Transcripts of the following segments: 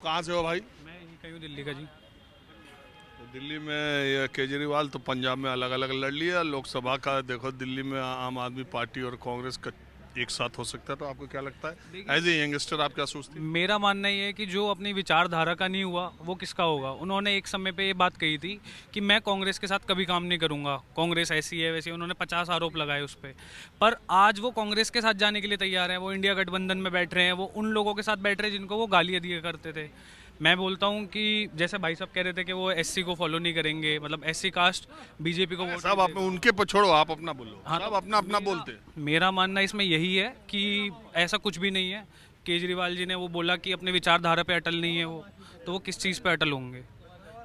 कहाँ से हो भाई? मैं यहीं का हूँ, दिल्ली का जी। तो दिल्ली में ये केजरीवाल तो पंजाब में अलग अलग लड़ लिया लोकसभा का। देखो दिल्ली में आम आदमी पार्टी और कांग्रेस का एक साथ हो सकता है, तो आपको क्या लगता है देखिए, एज ए यंगस्टर आप क्या सोचते हैं? मेरा मानना ये है कि जो अपनी विचारधारा का नहीं हुआ वो किसका होगा। उन्होंने एक समय पे ये बात कही थी कि मैं कांग्रेस के साथ कभी काम नहीं करूंगा, कांग्रेस ऐसी है वैसी है। उन्होंने 50 आरोप लगाए उस पर आज वो कांग्रेस के साथ जाने के लिए तैयार हैं। वो इंडिया गठबंधन में बैठ रहे हैं, वो उन लोगों के साथ बैठ रहे हैं जिनको वो गालियां दिया करते थे। मैं बोलता हूं कि जैसे भाई साहब कह रहे थे कि वो एससी को फॉलो नहीं करेंगे, मतलब एससी कास्ट बीजेपी को वोट सब नहीं आप उनके पर छोड़ो, आप अपना बोलो। हाँ, सब तो अपना अपना बोलते हैं। मेरा मानना इसमें यही है कि ऐसा कुछ भी नहीं है। केजरीवाल जी ने वो बोला कि अपने विचारधारा पे अटल नहीं है वो, तो वो किस चीज़ पे अटल होंगे।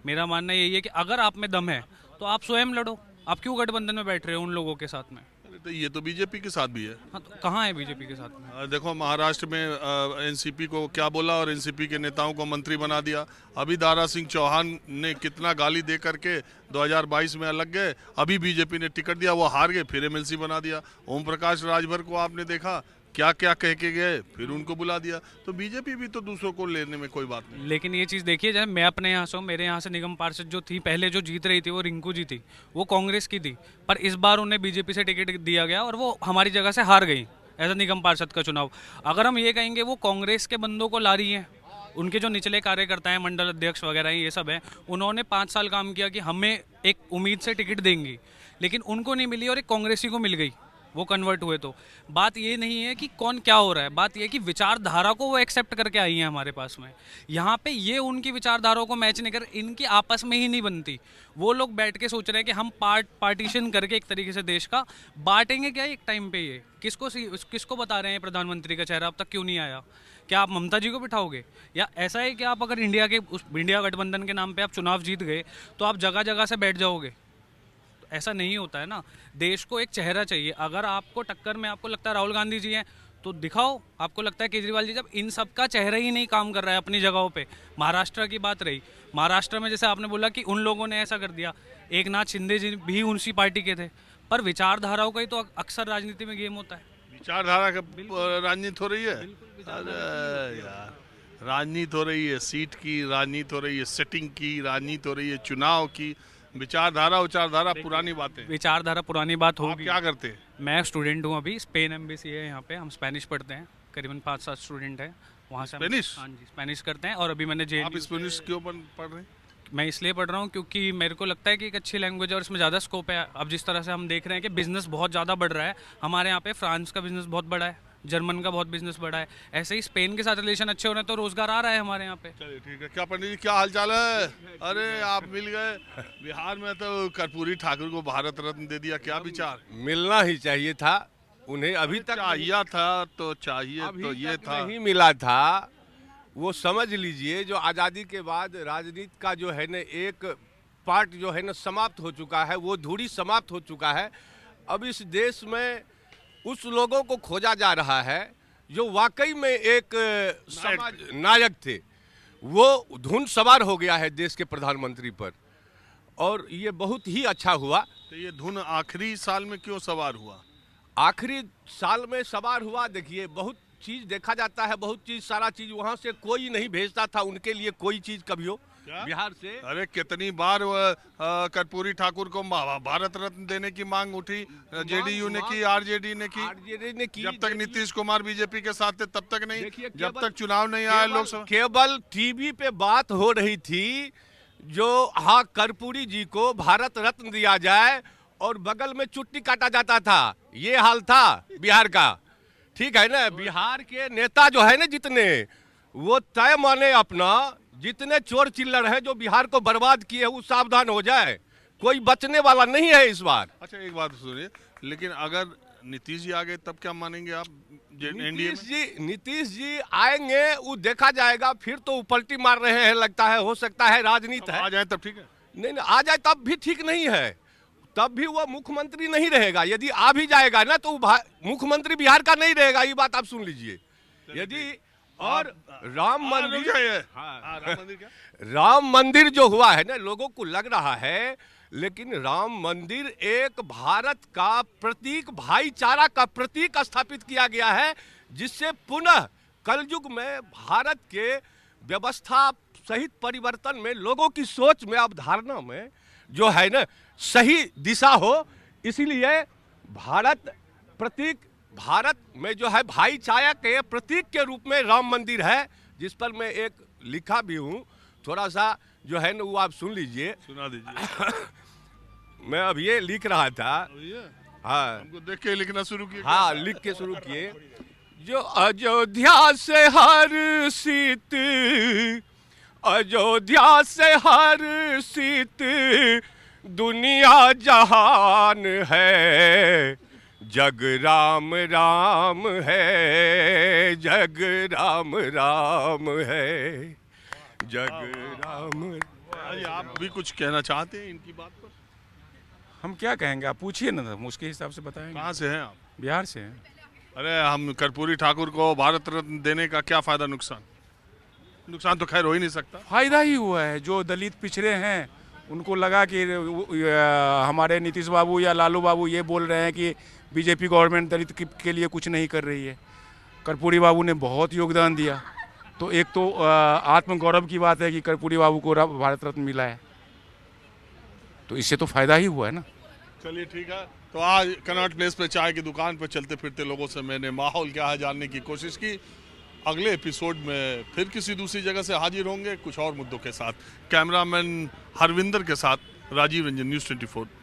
मेरा मानना यही है कि अगर आप में दम है तो आप स्वयं लड़ो। आप क्यों गठबंधन में बैठ रहे हो उन लोगों के साथ में? अरे तो ये तो बीजेपी के साथ भी है। हाँ, तो कहाँ है बीजेपी के साथ में? देखो महाराष्ट्र में एनसीपी को क्या बोला और एनसीपी के नेताओं को मंत्री बना दिया। अभी दारा सिंह चौहान ने कितना गाली दे करके 2022 में अलग गए, अभी बीजेपी ने टिकट दिया, वो हार गए, फिर एमएलसी बना दिया। ओम प्रकाश राजभर को आपने देखा क्या क्या कह के गए, फिर उनको बुला दिया। तो बीजेपी भी तो दूसरों को लेने में कोई बात नहीं। लेकिन ये चीज़ देखिए, जैसे मैं अपने यहाँ से हूँ, मेरे यहाँ से निगम पार्षद जो थी पहले जो जीत रही थी वो रिंकू जी थी, वो कांग्रेस की थी। पर इस बार उन्हें बीजेपी से टिकट दिया गया और वो हमारी जगह से हार गई एज निगम पार्षद का चुनाव। अगर हम ये कहेंगे वो कांग्रेस के बंदों को ला रही हैं, उनके जो निचले कार्यकर्ता हैं, मंडल अध्यक्ष वगैरह हैं, ये सब हैं, उन्होंने 5 साल काम किया कि हमें एक उम्मीद से टिकट देंगी, लेकिन उनको नहीं मिली और एक कांग्रेसी को मिल गई, वो कन्वर्ट हुए। तो बात ये नहीं है कि कौन क्या हो रहा है, बात ये है कि विचारधारा को वो एक्सेप्ट करके आई हैं हमारे पास में। यहाँ पे ये उनकी विचारधाराओं को मैच नहीं कर, इनकी आपस में ही नहीं बनती। वो लोग बैठ के सोच रहे हैं कि हम पार्टीशन करके एक तरीके से देश का बांटेंगे क्या एक टाइम पे। ये किसको बता रहे हैं प्रधानमंत्री का चेहरा अब तक क्यों नहीं आया? क्या आप ममता जी को बिठाओगे? या ऐसा है कि आप अगर इंडिया गठबंधन के नाम पे आप चुनाव जीत गए तो आप जगह जगह से बैठ जाओगे? ऐसा नहीं होता है ना। देश को एक चेहरा चाहिए। अगर आपको टक्कर में आपको लगता है राहुल गांधी जी हैं तो दिखाओ, आपको लगता है केजरीवाल जी, जब इन सब का चेहरा ही नहीं काम कर रहा है अपनी जगहों पे। महाराष्ट्र की बात रही, महाराष्ट्र में जैसे आपने बोला कि उन लोगों ने ऐसा कर दिया, एक नाथ शिंदे जी भी उसी पार्टी के थे, पर विचारधाराओं का ही तो अक्सर राजनीति में गेम होता है। विचारधारा का राजनीति हो रही है। अरे यार, राजनीति हो रही है, सीट की राजनीति हो रही है, सेटिंग की राजनीति हो रही है, चुनाव की। विचारधारा पुरानी बातें। विचारधारा पुरानी बात आप होगी। क्या करते हैं? मैं स्टूडेंट हूँ, अभी स्पेन एम्बेसी है यहाँ पे, हम स्पेनिश पढ़ते हैं, करीबन 5-7 स्टूडेंट हैं वहाँ से। स्पेनिश? हाँ जी, स्पेनिश करते हैं। और अभी मैंने जे आप स्पेनिश क्यों पढ़ रहे हैं? मैं इसलिए पढ़ रहा हूँ क्योंकि मेरे को लगता है कि एक अच्छी लैंग्वेज है और इसमें ज़्यादा स्कोप है। अब जिस तरह से हम देख रहे हैं कि बिज़नेस बहुत ज़्यादा बढ़ रहा है हमारे यहाँ पे, फ्रांस का बिज़नेस बहुत बड़ा है, जर्मन का बहुत बिजनेस बढ़ा है, ऐसे ही स्पेन के साथ रिलेशन अच्छे हो रहे हैं तो रोजगार आ रहा है हमारे यहाँ पे। चलिए ठीक है। क्या पंडित जी, क्या हाल चाल है? अरे आप मिल गए। बिहार में तो कर्पूरी ठाकुर को भारत रत्न दे दिया, क्या विचार? मिलना ही चाहिए था उन्हें, अभी तक चाहिए था तो चाहिए अभी तो ये तक था। नहीं मिला था। वो समझ लीजिए जो आज़ादी के बाद राजनीति का जो है न एक पार्ट जो है न समाप्त हो चुका है, वो धुरी समाप्त हो चुका है। अब इस देश में उस लोगों को खोजा जा रहा है जो वाकई में एक समाज नायक थे। वो धुन सवार हो गया है देश के प्रधानमंत्री पर, और ये बहुत ही अच्छा हुआ। तो ये धुन आखिरी साल में क्यों सवार हुआ? आखिरी साल में सवार हुआ, देखिए बहुत चीज देखा जाता है, बहुत चीज, सारा चीज वहां से कोई नहीं भेजता था उनके लिए कोई चीज कभी हो बिहार से। अरे कितनी बार कर्पूरी ठाकुर को भारत रत्न देने की मांग उठी, जेडीयू ने की, आरजेडी ने की। जब तक नीतीश कुमार बीजेपी के साथ थे तब तक नहीं, जब तक चुनाव नहीं आया लोकसभा। केवल टीवी पे बात हो रही थी जो हाँ कर्पूरी जी को भारत रत्न दिया जाए और बगल में चुट्टी काटा जाता था, ये हाल था बिहार का। ठीक है ना, बिहार के नेता जो है ना जितने, वो तय माने अपना, जितने चोर चिल्लर हैं जो बिहार को बर्बाद किए वो सावधान हो जाए, कोई बचने वाला नहीं है इस बार। अच्छा एक बात सुनिए, लेकिन अगर नीतीश जी आ गए तब क्या मानेंगे आप? नीतीश जी आएंगे वो देखा जाएगा, फिर तो उपलटी मार रहे हैं लगता है, हो सकता है राजनीति है। आ जाए तब ठीक है? नहीं आ जाए तब भी ठीक नहीं है, तब भी वो मुख्यमंत्री नहीं रहेगा। यदि आ भी जाएगा ना तो मुख्यमंत्री बिहार का नहीं रहेगा, ये बात आप सुन लीजिए। यदि और राम मंदिर क्या? राम मंदिर जो हुआ है ना, लोगों को लग रहा है, लेकिन राम मंदिर एक भारत का प्रतीक, भाईचारा का प्रतीक स्थापित किया गया है, जिससे पुनः कलयुग में भारत के व्यवस्था सहित परिवर्तन में, लोगों की सोच में, अवधारणा में जो है ना सही दिशा हो। इसीलिए भारत में जो है भाईचारा के प्रतीक के रूप में राम मंदिर है, जिस पर मैं एक लिखा भी हूँ, थोड़ा सा जो है ना वो आप सुन लीजिए। सुना दीजिए। मैं अब ये लिख रहा था। हाँ, हमको देख के लिखना शुरू किया। हाँ, लिख के शुरू किए। जो अयोध्या से हर सीत, अयोध्या से हर सीत दुनिया जहान है, जग राम राम है, जग राम राम है, जग राम। अरे आप भी कुछ कहना चाहते हैं इनकी बात पर? हम क्या कहेंगे, आप पूछिए ना, हम उसके हिसाब से बताएंगे। कहाँ से हैं आप? बिहार से हैं। अरे हम कर्पूरी ठाकुर को भारत रत्न देने का क्या फायदा, नुकसान? नुकसान तो खैर हो ही नहीं सकता। फायदा ही हुआ है। जो दलित पिछड़े हैं उनको लगा कि हमारे नीतीश बाबू या लालू बाबू ये बोल रहे हैं कि बीजेपी गवर्नमेंट दलित के लिए कुछ नहीं कर रही है। कर्पूरी बाबू ने बहुत योगदान दिया, तो एक तो आत्मगौरव की बात है कि कर्पूरी बाबू को भारत रत्न मिला है, तो इससे तो फायदा ही हुआ है ना। चलिए ठीक है, तो आज कनॉट प्लेस पे चाय की दुकान पे चलते फिरते लोगों से मैंने माहौल क्या है जानने की कोशिश की। अगले एपिसोड में फिर किसी दूसरी जगह से हाजिर होंगे कुछ और मुद्दों के साथ। कैमरामैन हरविंदर के साथ राजीव रंजन, न्यूज़ 24।